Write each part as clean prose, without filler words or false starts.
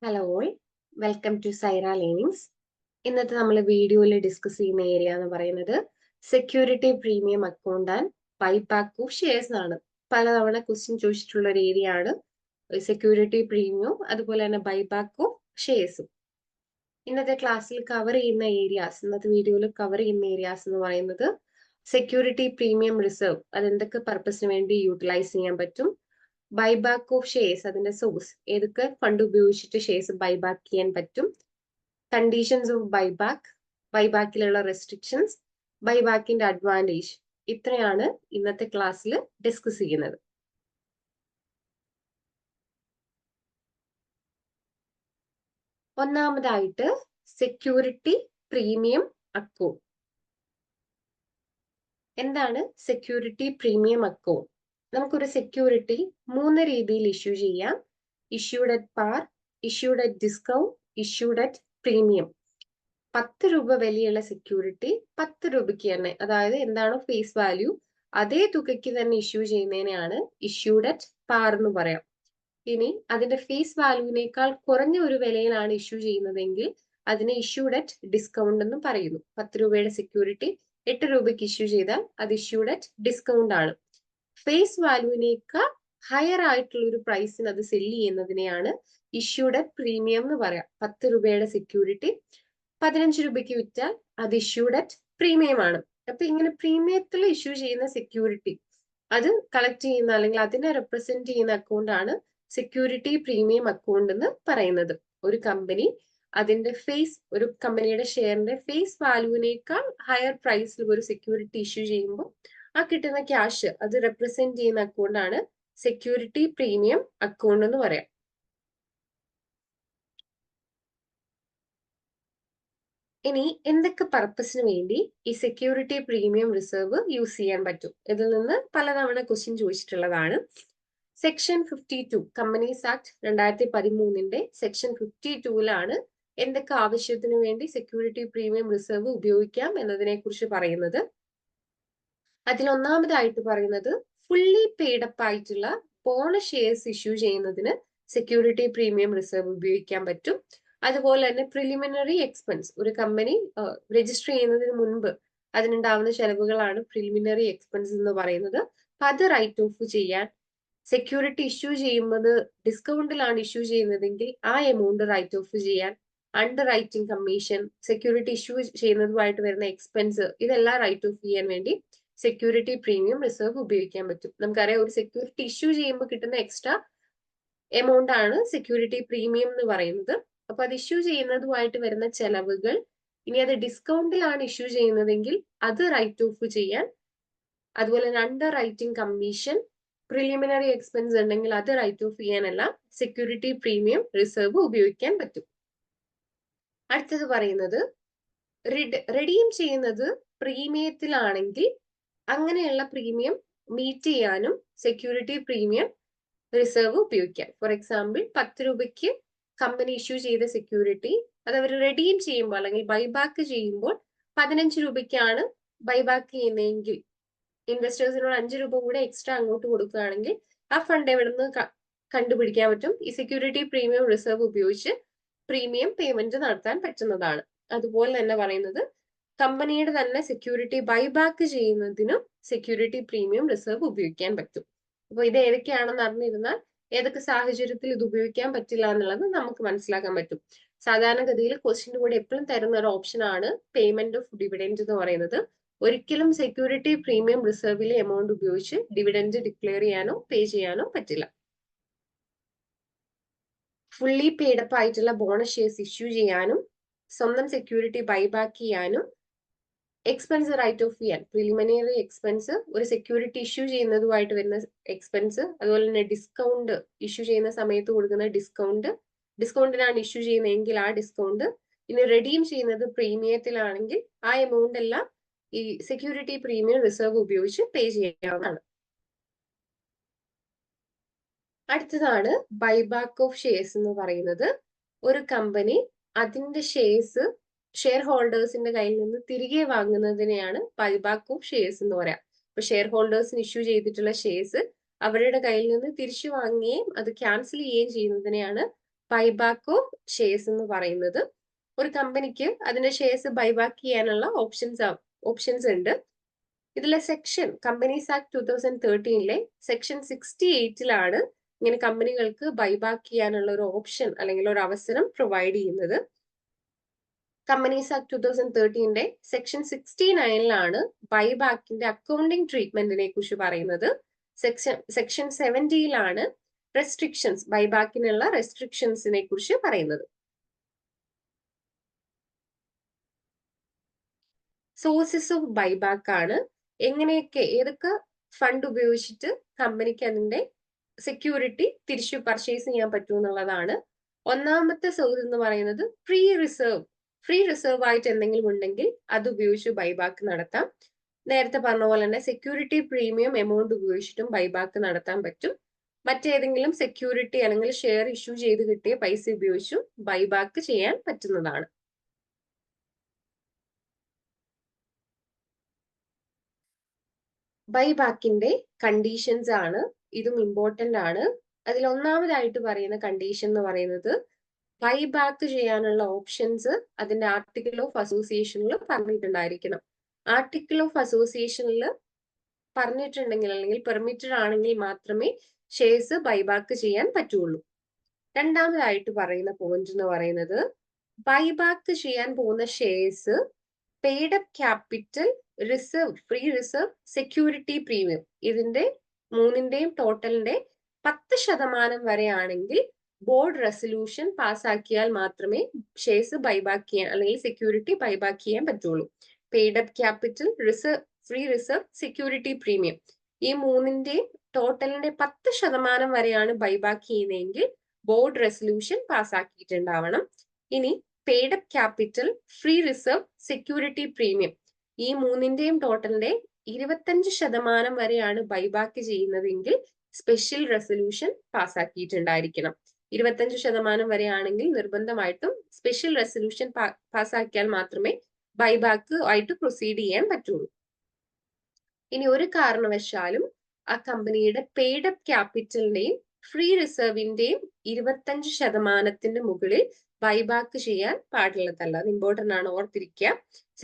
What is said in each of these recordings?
Hello all, welcome to Cyra Learnings. ഇന്നത്തെ നമ്മൾ വീഡിയോയിൽ ഡിസ്കസ് ചെയ്യുന്ന ഏരിയ എന്ന് പറയുന്നത് security premium account and buyback of shares ആണ്. പലതവണ ക്വസ്റ്റ്യൻ ചോദിച്ചിട്ടുള്ള ഒരു ഏരിയ ആണ് സെക്യൂരിറ്റി പ്രീമിയം അതുപോലെ തന്നെ ബൈബാക്ക് ഓഫ് ഷെയർസും. ഇന്നത്തെ ക്ലാസ്സിൽ കവർ ചെയ്യുന്ന ഏരിയാസ്, ഇന്നത്തെ വീഡിയോയിൽ കവർ ചെയ്യുന്ന ഏരിയാസ് എന്ന് പറയുന്നത് സെക്യൂരിറ്റി പ്രീമിയം റിസർവ്, അതെന്തൊക്കെ പർപ്പസിന് വേണ്ടി യൂട്ടിലൈസ് ചെയ്യാൻ പറ്റും, ബൈബാക്ക് ഓഫ് ഷെയർസ് അതിന്റെ സോഴ്സ്, ഏതൊക്കെ ഫണ്ട് ഉപയോഗിച്ചിട്ട് ഷെയർസ് ബൈബാക്ക് ചെയ്യാൻ പറ്റും, കണ്ടീഷൻസ് ഓഫ് ബൈബാക്ക്, ബൈബാക്കിലുള്ള റെസ്ട്രിക്ഷൻസ്, ബൈബാക്കിന്റെ അഡ്വാൻറ്റേജ്, ഇത്രയാണ് ഇന്നത്തെ ക്ലാസ്സിൽ ഡിസ്കസ് ചെയ്യുന്നത്. ഒന്നാമതായിട്ട് സെക്യൂരിറ്റി പ്രീമിയം അക്കൗണ്ട്. എന്താണ് സെക്യൂരിറ്റി പ്രീമിയം അക്കൗണ്ട്? നമുക്കൊരു സെക്യൂരിറ്റി 3 രീതിയിൽ ഇഷ്യൂ ചെയ്യാം. Issued at par, issued at discount, issued at premium. 10 രൂപ വിലയുള്ള സെക്യൂരിറ്റി 10 രൂപയ്ക്ക് തന്നെ, അതായത് എന്താണോ ഫേസ് വാല്യൂ അതേ തുകയ്ക്ക് തന്നെ ഇഷ്യൂ ചെയ്യുന്നതിനെയാണ് ഇഷ്യൂഡ് അറ്റ് പാർ എന്ന് പറയാം. ഇനി അതിന്റെ ഫേസ് വാല്യൂവിനേക്കാൾ കുറഞ്ഞ ഒരു വിലയിലാണ് ഇഷ്യൂ ചെയ്യുന്നതെങ്കിൽ അതിനെ ഇഷ്യൂഡ് അറ്റ് ഡിസ്കൗണ്ട് എന്ന് പറയുന്നു. 10 രൂപയുടെ സെക്യൂരിറ്റി 8 രൂപയ്ക്ക് ഇഷ്യൂ ചെയ്താൽ അത് ഇഷ്യൂഡ് അറ്റ് ഡിസ്കൗണ്ട് ആണ്. ഫേസ് വാല്യൂവിനേക്കാൾ ഹയർ ആയിട്ടുള്ള ഒരു പ്രൈസിന് അത് സെല്ല് ചെയ്യുന്നതിനെയാണ് ഇഷ്യൂഡ് അറ്റ് പ്രീമിയം എന്ന് പറയാം. 10 രൂപയുടെ സെക്യൂരിറ്റി 15 രൂപയ്ക്ക് വിറ്റാൽ അത് ഇഷ്യൂഡ് അറ്റ് പ്രീമിയം ആണ്. അപ്പൊ ഇങ്ങനെ പ്രീമിയത്തിൽ ഇഷ്യൂ ചെയ്യുന്ന സെക്യൂരിറ്റി അത് കളക്ട് ചെയ്യുന്ന അല്ലെങ്കിൽ അതിനെ റെപ്രസെന്റ് ചെയ്യുന്ന അക്കൗണ്ട് ആണ് സെക്യൂരിറ്റി പ്രീമിയം അക്കൗണ്ട് എന്ന് പറയുന്നത്. ഒരു കമ്പനി അതിന്റെ ഒരു കമ്പനിയുടെ ഷെയറിന്റെ ഫേസ് വാല്യൂവിനേക്കാൾ ഹയർ പ്രൈസിൽ ഒരു സെക്യൂരിറ്റി ഇഷ്യൂ ചെയ്യുമ്പോൾ ആ കിട്ടുന്ന ക്യാഷ് അത് റെപ്രസെന്റ് ചെയ്യുന്ന അക്കൗണ്ട് ആണ് സെക്യൂരിറ്റി പ്രീമിയം അക്കൗണ്ട് എന്ന് പറയാം. ഇനി എന്തൊക്കെ പർപ്പസിന് വേണ്ടി ഈ സെക്യൂരിറ്റി പ്രീമിയം റിസർവ് യൂസ് ചെയ്യാൻ പറ്റും? ഇതിൽ നിന്ന് പലതവണ ക്വസ്റ്റ്യൻ ചോദിച്ചിട്ടുള്ളതാണ്. സെക്ഷൻ 52 കമ്പനീസ് ആക്ട് 2013 സെക്ഷൻ 52 എന്തൊക്കെ ആവശ്യത്തിന് വേണ്ടി സെക്യൂരിറ്റി പ്രീമിയം റിസർവ് ഉപയോഗിക്കാം എന്നതിനെ കുറിച്ച് പറയുന്നത്. അതിൽ ഒന്നാമതായിട്ട് പറയുന്നത് ഫുള്ളി പെയ്ഡപ്പ് ആയിട്ടുള്ള ബോണസ് ഷെയർസ് ഇഷ്യൂ ചെയ്യുന്നതിന് സെക്യൂരിറ്റി പ്രീമിയം റിസർവ് ഉപയോഗിക്കാൻ പറ്റും. അതുപോലെ തന്നെ പ്രിലിമിനറി എക്സ്പെൻസ്, ഒരു കമ്പനി രജിസ്റ്റർ ചെയ്യുന്നതിന് മുൻപ് അതിനുണ്ടാവുന്ന ചെലവുകളാണ് പ്രിലിമിനറി എക്സ്പെൻസ് എന്ന് പറയുന്നത്. അത് റൈറ്റ് ഓഫ് ചെയ്യാൻ, സെക്യൂരിറ്റി ഇഷ്യൂ ചെയ്യുന്നത് ഡിസ്കൗണ്ടിലാണ് ഇഷ്യൂ ചെയ്യുന്നതെങ്കിൽ ആ എമൗണ്ട് റൈറ്റ് ഓഫ് ചെയ്യാൻ, underwriting commission, security issue ചെയ്യുന്നതുമായിട്ട് വരുന്ന എക്സ്പെൻസ്, ഇതെല്ലാം റൈറ്റ് ഓഫ് ചെയ്യാൻ വേണ്ടി സെക്യൂരിറ്റി പ്രീമിയം റിസർവ് ഉപയോഗിക്കാൻ പറ്റും. നമുക്കറിയാം ഒരു സെക്യൂരിറ്റി ഇഷ്യൂ ചെയ്യുമ്പോൾ കിട്ടുന്ന എക്സ്ട്രാ എമൗണ്ട് ആണ് സെക്യൂരിറ്റി പ്രീമിയം എന്ന് പറയുന്നത്. അപ്പൊ അത് ഇഷ്യൂ ചെയ്യുന്നതുമായിട്ട് വരുന്ന ചെലവുകൾ, ഇനി അത് ഡിസ്കൗണ്ടിലാണ് ഇഷ്യൂ ചെയ്യുന്നതെങ്കിൽ അത് റൈറ്റ് ഓഫ് ചെയ്യാൻ, അതുപോലെ തന്നെ underwriting commission, preliminary expense ഉണ്ടെങ്കിൽ അത് റൈറ്റ് ഓഫ് ചെയ്യാനെല്ലാം സെക്യൂരിറ്റി പ്രീമിയം റിസർവ് ഉപയോഗിക്കാൻ പറ്റും. അടുത്തത് പറയുന്നത് റെഡീം ചെയ്യുന്നത് പ്രീമിയത്തിലാണെങ്കിൽ അങ്ങനെയുള്ള പ്രീമിയം മീറ്റ് ചെയ്യാനും സെക്യൂരിറ്റി പ്രീമിയം റിസർവ് ഉപയോഗിക്കാം. ഫോർ എക്സാമ്പിൾ 10 രൂപയ്ക്ക് കമ്പനി ഇഷ്യൂ ചെയ്ത സെക്യൂരിറ്റി അത് അവർ റെഡീം ചെയ്യുമ്പോൾ അല്ലെങ്കിൽ ബൈബാക്ക് ചെയ്യുമ്പോൾ 15 രൂപയ്ക്കാണ് ബൈബാക്ക് ചെയ്യുന്നതെങ്കിൽ ഇൻവെസ്റ്റേഴ്സിനോട് 5 രൂപ കൂടെ എക്സ്ട്രാ അങ്ങോട്ട് കൊടുക്കുകയാണെങ്കിൽ ആ ഫണ്ട് എവിടെ നിന്ന് കണ്ടുപിടിക്കാൻ പറ്റും? ഈ സെക്യൂരിറ്റി പ്രീമിയം റിസർവ് ഉപയോഗിച്ച് പ്രീമിയം പേയ്മെന്റ് നടത്താൻ പറ്റുന്നതാണ്. അതുപോലെ തന്നെ പറയുന്നത് കമ്പനിയുടെ തന്നെ സെക്യൂരിറ്റി ബൈബാക്ക് ചെയ്യുന്നതിനും സെക്യൂരിറ്റി പ്രീമിയം റിസർവ് ഉപയോഗിക്കാൻ പറ്റും. അപ്പൊ ഇത് ഏതൊക്കെയാണെന്ന് അറിഞ്ഞിരുന്നാൽ ഏതൊക്കെ സാഹചര്യത്തിൽ ഇത് ഉപയോഗിക്കാൻ പറ്റില്ല എന്നുള്ളത് നമുക്ക് മനസ്സിലാക്കാൻ പറ്റും. സാധാരണഗതിയിൽ ക്വസ്റ്റ്യന്റെ കൂടെ എപ്പോഴും തരുന്ന ഒരു ഓപ്ഷൻ ആണ് പേയ്മെന്റ് ഓഫ് ഡിവിഡൻഡ് എന്ന് പറയുന്നത്. ഒരിക്കലും സെക്യൂരിറ്റി പ്രീമിയം റിസർവിലെ എമൗണ്ട് ഉപയോഗിച്ച് ഡിവിഡൻഡ് ഡിക്ലെയർ ചെയ്യാനോ പേ ചെയ്യാനോ പറ്റില്ല. ഫുള്ളി പെയ്ഡപ്പ് ആയിട്ടുള്ള ബോണസ് ഷെയർസ് ഇഷ്യൂ ചെയ്യാനും സ്വന്തം സെക്യൂരിറ്റി ബൈബാക്ക് ചെയ്യാനും എക്സ്പെൻസ് റൈറ്റ് ഓഫ് ചെയ്യാൻ, പ്രിലിമിനറി എക്സ്പെൻസ്, ഒരു സെക്യൂരിറ്റി ഇഷ്യൂ ചെയ്യുന്നതുമായിട്ട് വരുന്ന എക്സ്പെൻസ്, അതുപോലെ തന്നെ ഡിസ്കൗണ്ട് ഇഷ്യൂ ചെയ്യുന്ന സമയത്ത് കൊടുക്കുന്ന ഡിസ്കൗണ്ടിനാണ് ഇഷ്യൂ ചെയ്യുന്നതെങ്കിൽ ആ ഡിസ്കൗണ്ട്, ഇനി റെഡീം ചെയ്യുന്നത് പ്രീമിയത്തിലാണെങ്കിൽ ആ എമൗണ്ട് എല്ലാം ഈ സെക്യൂരിറ്റി പ്രീമിയം റിസർവ് ഉപയോഗിച്ച് പേ ചെയ്യാവുന്നതാണ്. അടുത്തതാണ് ബൈബാക്ക് ഓഫ് ഷെയർസ് എന്ന് പറയുന്നത്. ഒരു കമ്പനി അതിന്റെ ഷെയർ ഹോൾഡേഴ്സിന്റെ കയ്യിൽ നിന്ന് തിരികെ വാങ്ങുന്നതിനെയാണ് ബൈബാക്ക് ഓഫ് ഷെയർസ് എന്ന് പറയാം. ഇപ്പൊ ഷെയർ ഹോൾഡേഴ്സിന് ഇഷ്യൂ ചെയ്തിട്ടുള്ള ഷെയർസ് അവരുടെ കയ്യിൽ നിന്ന് തിരിച്ചു വാങ്ങുകയും അത് ക്യാൻസൽ ചെയ്യുകയും ചെയ്യുന്നതിനെയാണ് ബൈബാക്ക് ഓഫ് ഷെയർസ് എന്ന് പറയുന്നത് ഒരു കമ്പനിക്ക് അതിന്റെ ഷെയർസ് ബൈബാക്ക് ചെയ്യാനുള്ള ഓപ്ഷൻസ് ഉണ്ട്. ഇതിലെ സെക്ഷൻ കമ്പനീസ് ആക്ട് 2013 സെക്ഷൻ 68 ഇങ്ങനെ കമ്പനികൾക്ക് ബൈബാക്ക് ചെയ്യാനുള്ള ഒരു ഓപ്ഷൻ അല്ലെങ്കിൽ ഒരു അവസരം പ്രൊവൈഡ് ചെയ്യുന്നത്. കമ്പനീസ് ആക്ട് 2013 സെക്ഷൻ 69 ബൈബാക്കിന്റെ അക്കൗണ്ടിംഗ് ട്രീറ്റ്മെന്റിനെ കുറിച്ച് പറയുന്നത്. സെക്ഷൻ 70 റെസ്ട്രിക്ഷൻസ് ബൈബാക്കിനുള്ള റെസ്ട്രിക്ഷൻസിനെ കുറിച്ച് പറയുന്നത്. സോഴ്സസ് ഓഫ് ബൈബാക്ക് ആണ്. എങ്ങനെയൊക്കെ ഏതൊക്കെ ഫണ്ട് ഉപയോഗിച്ചിട്ട് കമ്പനിക്ക് അതിന്റെ സെക്യൂരിറ്റി തിരിച്ചു പർച്ചേസ് ചെയ്യാൻ പറ്റും എന്നുള്ളതാണ്. ഒന്നാമത്തെ സോഴ്സ് എന്ന് പറയുന്നത് ഫ്രീ റിസർവ് ആയിട്ട് എന്തെങ്കിലും ഉണ്ടെങ്കിൽ അത് ഉപയോഗിച്ച് ബൈബാക്ക് നടത്താം. നേരത്തെ പറഞ്ഞ പോലെ തന്നെ സെക്യൂരിറ്റി പ്രീമിയം എമൗണ്ട് ഉപയോഗിച്ചിട്ടും ബൈബാക്ക് നടത്താൻ പറ്റും. മറ്റേതെങ്കിലും സെക്യൂരിറ്റി അല്ലെങ്കിൽ ഷെയർ ഇഷ്യൂ ചെയ്ത് കിട്ടിയ പൈസ ഉപയോഗിച്ചും ബൈബാക്ക് ചെയ്യാൻ പറ്റുന്നതാണ്. ബൈബാക്കിന്റെ കണ്ടീഷൻസ് ആണ്. ഇതും ഇമ്പോർട്ടന്റ് ആണ്. അതിൽ ഒന്നാമതായിട്ട് പറയുന്ന കണ്ടീഷൻ എന്ന് പറയുന്നത് ബൈബാക്ക് ചെയ്യാനുള്ള ഓപ്ഷൻസ് അതിന്റെ ആർട്ടിക്കിൾ ഓഫ് അസോസിയേഷനിൽ പറഞ്ഞിട്ടുണ്ടായിരിക്കണം. ആർട്ടിക്കിൾ ഓഫ് അസോസിയേഷനിൽ പറഞ്ഞിട്ടുണ്ടെങ്കിൽ അല്ലെങ്കിൽ പെർമിറ്റഡ് ആണെങ്കിൽ മാത്രമേ ഷെയർസ് ബൈബാക്ക് ചെയ്യാൻ പറ്റുള്ളൂ. രണ്ടാമതായിട്ട് പറയുന്ന പോയിന്റ് എന്ന് പറയുന്നത് ബൈബാക്ക് ചെയ്യാൻ പോകുന്ന shares paid up capital, reserve, free reserve, security premium ഇതിന്റെ മൂന്നിന്റെയും ടോട്ടലിന്റെ 10% വരെയാണെങ്കിൽ ബോർഡ് റെസൊല്യൂഷൻ പാസ്സാക്കിയാൽ മാത്രമേ ഷെയർസ് ബൈബാക്ക് ചെയ്യാൻ അല്ലെങ്കിൽ സെക്യൂരിറ്റി ബൈബാക്ക് ചെയ്യാൻ പറ്റുള്ളൂ. Paid up capital, reserve, free reserve, security premium ഈ മൂന്നിന്റെയും ടോട്ടലിന്റെ 10% വരെയാണ് ബൈബാക്ക് ചെയ്യുന്നതെങ്കിൽ ബോർഡ് റെസൊല്യൂഷൻ പാസ്സാക്കിയിട്ടുണ്ടാവണം. ഇനി paid up capital, free reserve, security premium ഈ മൂന്നിന്റെയും ടോട്ടലിന്റെ 25% വരെയാണ് ബൈബാക്ക് ചെയ്യുന്നതെങ്കിൽ സ്പെഷ്യൽ റെസൊല്യൂഷൻ പാസ്സാക്കിയിട്ടുണ്ടായിരിക്കണം. 25% വരെയാണെങ്കിൽ നിർബന്ധമായിട്ടും സ്പെഷ്യൽ റെസൊല്യൂഷൻ പാസ്സാക്കിയാൽ മാത്രമേ ബൈബാക്ക് ആയിട്ട് പ്രൊസീഡ് ചെയ്യാൻ പറ്റുള്ളൂ. ഇനി ഒരു കാരണവശാലും ആ കമ്പനിയുടെ പെയ്ഡ് അപ്പ് ക്യാപിറ്റലിന്റെയും ഫ്രീ റിസർവിന്റെയും 25% മുകളിൽ ബൈബാക്ക് ചെയ്യാൻ പാടുള്ളതല്ല. അത് ഇമ്പോർട്ടന്റ് ആണ്, ഓർത്തിരിക്കുക.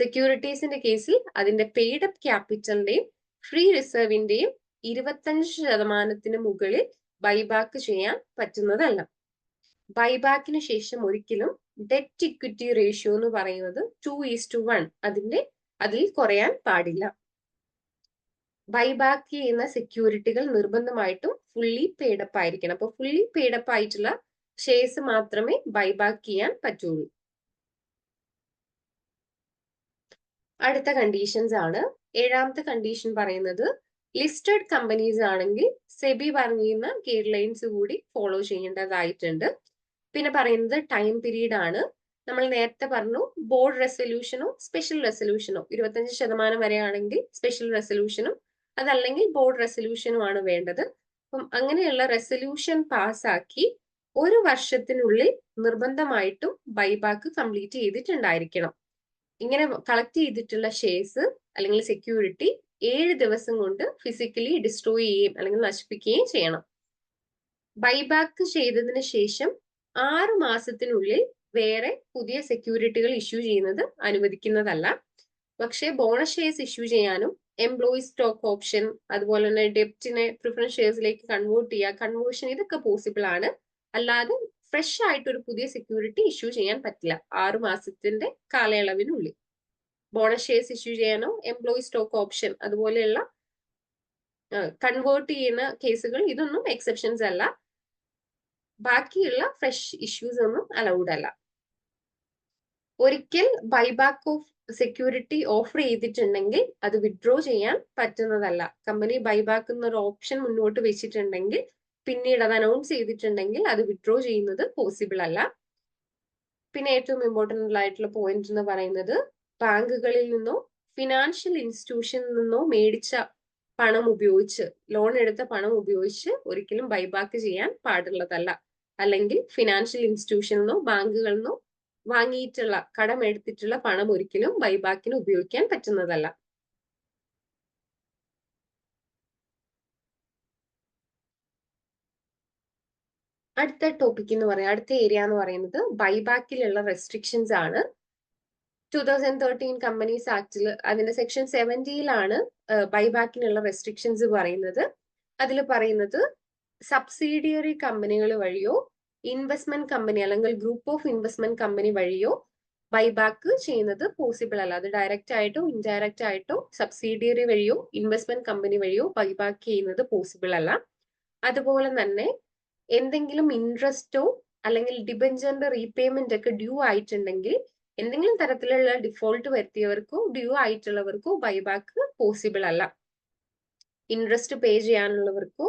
സെക്യൂരിറ്റീസിന്റെ കേസിൽ അതിന്റെ പെയ്ഡ് അപ്പ് ക്യാപിറ്റലിന്റെയും ഫ്രീ റിസർവിന്റെയും 25% മുകളിൽ ബൈബാക്ക് ചെയ്യാൻ പറ്റുന്നതല്ല. ബൈബാക്കിന് ശേഷം ഒരിക്കലും ഡെറ്റ് ഇക്വിറ്റി റേഷ്യോ എന്ന് പറയുന്നത് 2:1 അതിൽ കുറയാൻ പാടില്ല. ബൈബാക്ക് ചെയ്യുന്ന സെക്യൂരിറ്റികൾ നിർബന്ധമായിട്ടും ഫുള്ളി പെയ്ഡപ്പ് ആയിരിക്കണം. അപ്പൊ ഫുള്ളി പെയ്ഡപ്പ് ആയിട്ടുള്ള ഷെയർസ് മാത്രമേ ബൈബാക്ക് ചെയ്യാൻ പറ്റുള്ളൂ. അടുത്ത കണ്ടീഷൻസ് ആണ്. ഏഴാമത്തെ കണ്ടീഷൻ പറയുന്നത് ലിസ്റ്റഡ് കമ്പനീസ് ആണെങ്കിൽ സെബി പറഞ്ഞിരുന്ന ഗൈഡ് ലൈൻസ് കൂടി ഫോളോ ചെയ്യേണ്ടതായിട്ടുണ്ട്. പിന്നെ പറയുന്നത് ടൈം പീരീഡ് ആണ്. നമ്മൾ നേരത്തെ പറഞ്ഞു ബോർഡ് റെസൊല്യൂഷനോ സ്പെഷ്യൽ റെസൊല്യൂഷനോ 25% വരെയാണെങ്കിൽ സ്പെഷ്യൽ റെസൊല്യൂഷനും അതല്ലെങ്കിൽ ബോർഡ് റെസൊല്യൂഷനും ആണ് വേണ്ടത്. അപ്പം അങ്ങനെയുള്ള റെസൊല്യൂഷൻ പാസ്സാക്കി 1 വർഷത്തിനുള്ളിൽ നിർബന്ധമായിട്ടും ബൈബാക്ക് കംപ്ലീറ്റ് ചെയ്തിട്ടുണ്ടായിരിക്കണം. ഇങ്ങനെ കളക്ട് ചെയ്തിട്ടുള്ള ഷെയർസ് അല്ലെങ്കിൽ സെക്യൂരിറ്റി 7 ദിവസം കൊണ്ട് ഫിസിക്കലി ഡിസ്ട്രോയ് ചെയ്യുകയും അല്ലെങ്കിൽ നശിപ്പിക്കുകയും ചെയ്യണം. ബൈബാക്ക് ചെയ്തതിന് ശേഷം 6 മാസത്തിനുള്ളിൽ വേറെ പുതിയ സെക്യൂരിറ്റികൾ ഇഷ്യൂ ചെയ്യുന്നത് അനുവദിക്കുന്നതല്ല. പക്ഷേ ബോണസ് ഷെയർസ് ഇഷ്യൂ ചെയ്യാനും എംപ്ലോയി സ്റ്റോക്ക് ഓപ്ഷൻ അതുപോലെ തന്നെ ഡെപ്റ്റിനെ പ്രിഫറൻസ് ഷെയർസിലേക്ക് കൺവേർട്ട് ചെയ്യുക, കൺവേർഷൻ ഇതൊക്കെ പോസിബിൾ ആണ്. അല്ലാതെ ഫ്രഷ് ആയിട്ട് ഒരു പുതിയ സെക്യൂരിറ്റി ഇഷ്യൂ ചെയ്യാൻ പറ്റില്ല 6 മാസത്തിന്റെ കാലയളവിനുള്ളിൽ. ബോണസ് ഷെയർസ് ഇഷ്യൂ ചെയ്യാനോ എംപ്ലോയി സ്റ്റോക്ക് ഓപ്ഷൻ അതുപോലെയുള്ള കൺവേർട്ട് ചെയ്യുന്ന കേസുകൾ ഇതൊന്നും എക്സെപ്ഷൻസ് അല്ല. ബാക്കിയുള്ള ഫ്രഷ് ഇഷ്യൂസ് ഒന്നും അലൗഡ് അല്ല. ഒരിക്കൽ ബൈബാക്ക് ഓഫ് സെക്യൂരിറ്റി ഓഫർ ചെയ്തിട്ടുണ്ടെങ്കിൽ അത് വിഡ്രോ ചെയ്യാൻ പറ്റുന്നതല്ല. കമ്പനി ബൈബാക്ക് എന്നൊരു ഓപ്ഷൻ മുന്നോട്ട് വെച്ചിട്ടുണ്ടെങ്കിൽ പിന്നീട് അത് അനൗൺസ് ചെയ്തിട്ടുണ്ടെങ്കിൽ അത് വിഡ്രോ ചെയ്യുന്നത് പോസിബിൾ അല്ല. പിന്നെ ഏറ്റവും ഇമ്പോർട്ടന്റ് ആയിട്ടുള്ള പോയിന്റ് എന്ന് പറയുന്നത് ബാങ്കുകളിൽ നിന്നോ ഫിനാൻഷ്യൽ ഇൻസ്റ്റിറ്റ്യൂഷനിൽ നിന്നോ മേടിച്ച പണം ഉപയോഗിച്ച് ലോൺ എടുത്ത പണം ഉപയോഗിച്ച് ഒരിക്കലും ബൈബാക്ക് ചെയ്യാൻ പാടുള്ളതല്ല. അല്ലെങ്കിൽ ഫിനാൻഷ്യൽ ഇൻസ്റ്റിറ്റ്യൂഷനിൽ നിന്നോ ബാങ്കുകളിൽ നിന്നോ വാങ്ങിയിട്ടുള്ള കടമെടുത്തിട്ടുള്ള പണം ഒരിക്കലും ബൈബാക്കിന് ഉപയോഗിക്കാൻ പറ്റുന്നതല്ല. അടുത്ത ടോപ്പിക് എന്ന് പറയുന്നത്, അടുത്ത ഏരിയ എന്ന് പറയുന്നത് ബൈബാക്കിലുള്ള റെസ്ട്രിക്ഷൻസ് ആണ്. 2013 കമ്പനീസ് ആക്ടിൽ അതിന്റെ സെക്ഷൻ 70-ലാണ് ബൈബാക്കിനുള്ള റെസ്ട്രിക്ഷൻസ് പറയുന്നത്. അതിൽ പറയുന്നത് സബ്സിഡിയറി കമ്പനികൾ വഴിയോ ഇൻവെസ്റ്റ്മെന്റ് കമ്പനി അല്ലെങ്കിൽ ഗ്രൂപ്പ് ഓഫ് ഇൻവെസ്റ്റ്മെന്റ് കമ്പനി വഴിയോ ബൈബാക്ക് ചെയ്യുന്നത് പോസിബിൾ അല്ല. അത് ഡയറക്റ്റ് ആയിട്ടോ ഇൻഡയറക്റ്റ് ആയിട്ടോ സബ്സിഡിയറി വഴിയോ ഇൻവെസ്റ്റ്മെന്റ് കമ്പനി വഴിയോ ബൈബാക്ക് ചെയ്യുന്നത് പോസിബിൾ അല്ല. അതുപോലെ തന്നെ എന്തെങ്കിലും ഇൻട്രസ്റ്റോ അല്ലെങ്കിൽ ഡിബഞ്ചറിന്റെ റീപേയ്മെന്റ് ഒക്കെ ഡ്യൂ ആയിട്ടുണ്ടെങ്കിൽ എന്തെങ്കിലും തരത്തിലുള്ള ഡിഫോൾട്ട് വരുത്തിയവർക്കോ ഡ്യൂ ആയിട്ടുള്ളവർക്കോ ബൈബാക്ക് പോസിബിൾ അല്ല. ഇൻട്രസ്റ്റ് പേ ചെയ്യാനുള്ളവർക്കോ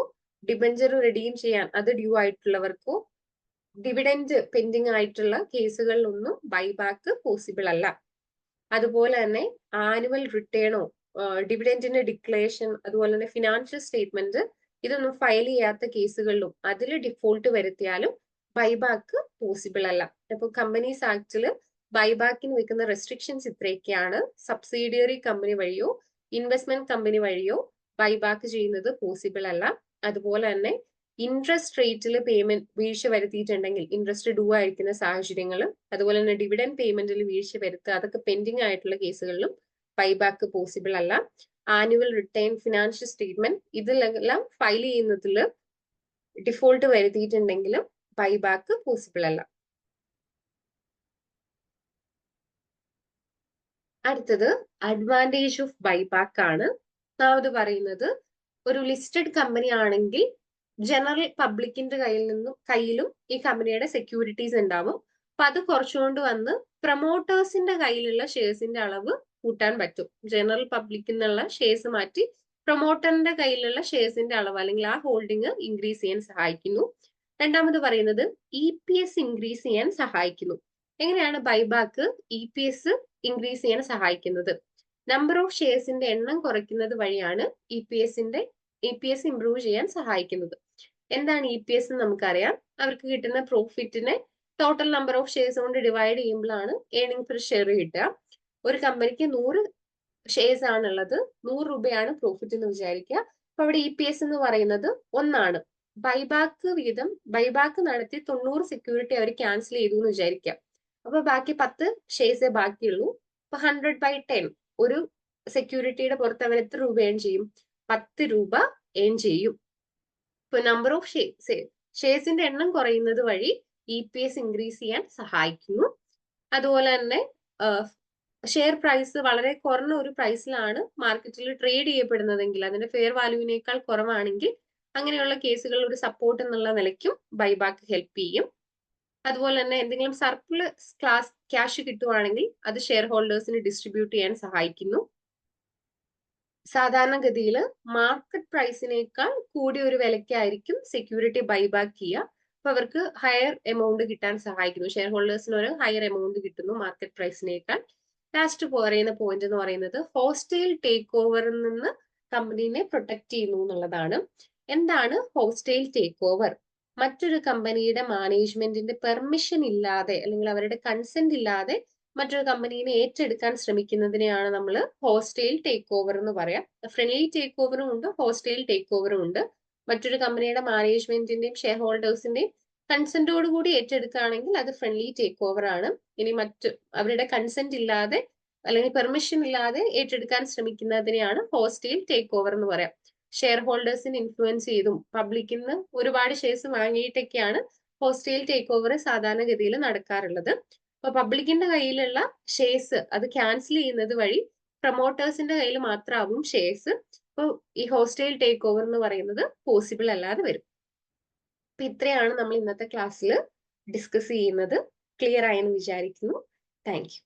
ഡിബഞ്ചർ റിഡീം ചെയ്യാൻ അത് ഡ്യൂ ആയിട്ടുള്ളവർക്കോ ഡിവിഡൻഡ് പെൻഡിങ് ആയിട്ടുള്ള കേസുകളിലൊന്നും ബൈബാക്ക് പോസിബിൾ അല്ല. അതുപോലെ തന്നെ ആനുവൽ റിട്ടേണോ ഡിവിഡൻഡിന്റെ ഡിക്ലറേഷൻ അതുപോലെ തന്നെ ഫിനാൻഷ്യൽ സ്റ്റേറ്റ്മെന്റ് ഇതൊന്നും ഫയൽ ചെയ്യാത്ത കേസുകളിലും അതിൽ ഡിഫോൾട്ട് വരുത്തിയാലും ബൈബാക്ക് പോസിബിൾ അല്ല. അപ്പൊ കമ്പനീസ് ആക്ടിൽ ബൈബാക്കിന് വെക്കുന്ന റെസ്ട്രിക്ഷൻസ് ഇത്രയൊക്കെയാണ്. സബ്സിഡിയറി കമ്പനി വഴിയോ ഇൻവെസ്റ്റ്മെന്റ് കമ്പനി വഴിയോ ബൈബാക്ക് ചെയ്യുന്നത് പോസിബിൾ അല്ല. അതുപോലെ തന്നെ ഇൻട്രസ്റ്റ് റേറ്റിൽ പേയ്മെന്റ് വീഴ്ച വരുത്തിയിട്ടുണ്ടെങ്കിൽ ഇൻട്രസ്റ്റ് ഡ്യൂ ആയിരിക്കുന്ന സാഹചര്യങ്ങൾ, അതുപോലെ തന്നെ ഡിവിഡൻഡ് പേയ്മെന്റിൽ വീഴ്ച വരുത്തുക, അതൊക്കെ പെൻഡിങ് ആയിട്ടുള്ള കേസുകളിലും ബൈബാക്ക് പോസിബിൾ അല്ല. ആനുവൽ റിട്ടേൺ, ഫിനാൻഷ്യൽ സ്റ്റേറ്റ്മെന്റ് ഇതിലെല്ലാം ഫയൽ ചെയ്യുന്നതിൽ ഡിഫോൾട്ട് വരുത്തിയിട്ടുണ്ടെങ്കിലും ബൈബാക്ക് പോസിബിൾ അല്ല. അടുത്തത് അഡ്വാൻറ്റേജ് ഓഫ് ബൈബാക്ക് ആണ്. ഒന്നാമത് പറയുന്നത് ഒരു ലിസ്റ്റഡ് കമ്പനി ആണെങ്കിൽ ജനറൽ പബ്ലിക്കിന്റെ കയ്യിലും ഈ കമ്പനിയുടെ സെക്യൂരിറ്റീസ് ഉണ്ടാവും. അപ്പൊ അത് കുറച്ചുകൊണ്ട് വന്ന് പ്രൊമോട്ടേഴ്സിന്റെ കയ്യിലുള്ള ഷെയർസിന്റെ അളവ് കൂട്ടാൻ പറ്റും. ജനറൽ പബ്ലിക്കിൽ നിന്നുള്ള ഷെയർസ് മാറ്റി പ്രൊമോട്ടറിന്റെ കയ്യിലുള്ള ഷെയർസിന്റെ അളവ് അല്ലെങ്കിൽ ആ ഹോൾഡിംഗ് ഇൻക്രീസ് ചെയ്യാൻ സഹായിക്കുന്നു. രണ്ടാമത് പറയുന്നത് EPS ഇൻക്രീസ് ചെയ്യാൻ സഹായിക്കുന്നു. എങ്ങനെയാണ് ബൈബാക്ക് EPS ഇൻക്രീസ് ചെയ്യാൻ സഹായിക്കുന്നത്? നമ്പർ ഓഫ് ഷെയർസിന്റെ എണ്ണം കുറയ്ക്കുന്നത് വഴിയാണ് EPS ഇംപ്രൂവ് ചെയ്യാൻ സഹായിക്കുന്നത്. എന്താണ് EPS എന്ന് നമുക്കറിയാം. അവർക്ക് കിട്ടുന്ന പ്രോഫിറ്റിനെ ടോട്ടൽ നമ്പർ ഓഫ് ഷെയർസ് കൊണ്ട് ഡിവൈഡ് ചെയ്യുമ്പോഴാണ് ഏർണിംഗ് പെർ ഷെയർ കിട്ടുക. ഒരു കമ്പനിക്ക് 100 ഷെയർസ് ആണുള്ളത്, 100 രൂപയാണ് പ്രോഫിറ്റ് എന്ന് വിചാരിക്കുക. അപ്പൊ അവിടെ EPS എന്ന് പറയുന്നത് 1 ബൈബാക്ക് നടത്തി 90 സെക്യൂരിറ്റി അവർ ക്യാൻസൽ ചെയ്തു എന്ന് വിചാരിക്കാം. അപ്പൊ ബാക്കി 10 ഷെയർസേ ബാക്കിയുള്ളൂ. അപ്പൊ 100/10 ഒരു സെക്യൂരിറ്റിയുടെ പുറത്ത് അവർ എത്ര രൂപ ഏൺ ചെയ്യും? 10 രൂപ ഏൺ ചെയ്യും. ഇപ്പൊ നമ്പർ ഓഫ് ഷെയർസിന്റെ എണ്ണം കുറയുന്നത് വഴി EPS ഇൻക്രീസ് ചെയ്യാൻ സഹായിക്കുന്നു. അതുപോലെ തന്നെ ഷെയർ പ്രൈസ് വളരെ കുറഞ്ഞ ഒരു പ്രൈസിലാണ് മാർക്കറ്റിൽ ട്രേഡ് ചെയ്യപ്പെടുന്നതെങ്കിൽ അതിന്റെ ഫെയർ വാല്യൂവിനേക്കാൾ കുറവാണെങ്കിൽ അങ്ങനെയുള്ള കേസുകളിൽ ഒരു സപ്പോർട്ട് എന്നുള്ള നിലയ്ക്കും ബൈബാക്ക് ഹെൽപ്പ് ചെയ്യും. അതുപോലെ തന്നെ എന്തെങ്കിലും സർപ്ലസ് ക്യാഷ് കിട്ടുവാണെങ്കിൽ അത് ഷെയർ ഹോൾഡേഴ്സിന് ഡിസ്ട്രിബ്യൂട്ട് ചെയ്യാൻ സഹായിക്കുന്നു. സാധാരണഗതിയിൽ മാർക്കറ്റ് പ്രൈസിനേക്കാൾ കൂടിയ ഒരു വിലയ്ക്കായിരിക്കും സെക്യൂരിറ്റി ബൈബാക്ക് ചെയ്യുക. അപ്പൊ അവർക്ക് ഹയർ എമൗണ്ട് കിട്ടാൻ സഹായിക്കുന്നു. ഷെയർ ഹോൾഡേഴ്സിന് ഒരു ഹയർ എമൗണ്ട് കിട്ടുന്നു മാർക്കറ്റ് പ്രൈസിനേക്കാൾ. ലാസ്റ്റ് പറയുന്ന പോയിന്റ് എന്ന് പറയുന്നത് ഹോസ്റ്റൈൽ ടേക്ക് ഓവറിൽ നിന്ന് കമ്പനീനെ പ്രൊട്ടക്ട് ചെയ്യുന്നു എന്നുള്ളതാണ്. എന്താണ് ഹോസ്റ്റൈൽ ടേക്ക് ഓവർ? മറ്റൊരു കമ്പനിയുടെ മാനേജ്മെന്റിന്റെ പെർമിഷൻ ഇല്ലാതെ അല്ലെങ്കിൽ അവരുടെ കൺസെന്റ് ഇല്ലാതെ മറ്റൊരു കമ്പനീനെ ഏറ്റെടുക്കാൻ ശ്രമിക്കുന്നതിനെയാണ് നമ്മൾ ഹോസ്റ്റൈൽ ടേക്ക് ഓവർ എന്ന് പറയാം. ഫ്രണ്ട്ലി ടേക്ക് ഓവറും ഉണ്ട്, ഹോസ്റ്റൈൽ ടേക്ക് ഓവറും ഉണ്ട്. മറ്റൊരു കമ്പനിയുടെ മാനേജ്മെന്റിന്റെയും ഷെയർ ഹോൾഡേഴ്സിന്റെയും കൺസെന്റോടുകൂടി ഏറ്റെടുക്കുകയാണെങ്കിൽ അത് ഫ്രണ്ട്ലി ടേക്ക് ഓവർ ആണ്. ഇനി അവരുടെ കൺസെന്റ് ഇല്ലാതെ അല്ലെങ്കിൽ പെർമിഷൻ ഇല്ലാതെ ഏറ്റെടുക്കാൻ ശ്രമിക്കുന്നതിനെയാണ് ഹോസ്റ്റൈൽ ടേക്ക് ഓവർ എന്ന് പറയാം. ഷെയർ ഹോൾഡേഴ്സിന് ഇൻഫ്ലുവൻസ് ചെയ്തും പബ്ലിക്കിൽ നിന്ന് ഒരുപാട് ഷെയർസ് വാങ്ങിയിട്ടൊക്കെയാണ് ഹോസ്റ്റൈൽ ടേക്ക് ഓവർ സാധാരണഗതിയിൽ നടക്കാറുള്ളത്. അപ്പൊ പബ്ലിക്കിന്റെ കയ്യിലുള്ള ഷെയർസ് അത് ക്യാൻസൽ ചെയ്യുന്നത് വഴി പ്രൊമോട്ടേഴ്സിന്റെ കയ്യിൽ മാത്രമാവും ഷെയർസ്. അപ്പോൾ ഈ ഹോസ്റ്റൈൽ ടേക്ക് ഓവർ എന്ന് പറയുന്നത് പോസിബിൾ അല്ലാതെ വരും. അപ്പൊ ഇത്രയാണ് നമ്മൾ ഇന്നത്തെ ക്ലാസ്സിൽ ഡിസ്കസ് ചെയ്യുന്നത്. ക്ലിയർ ആയെന്ന് വിചാരിക്കുന്നു. Thank you.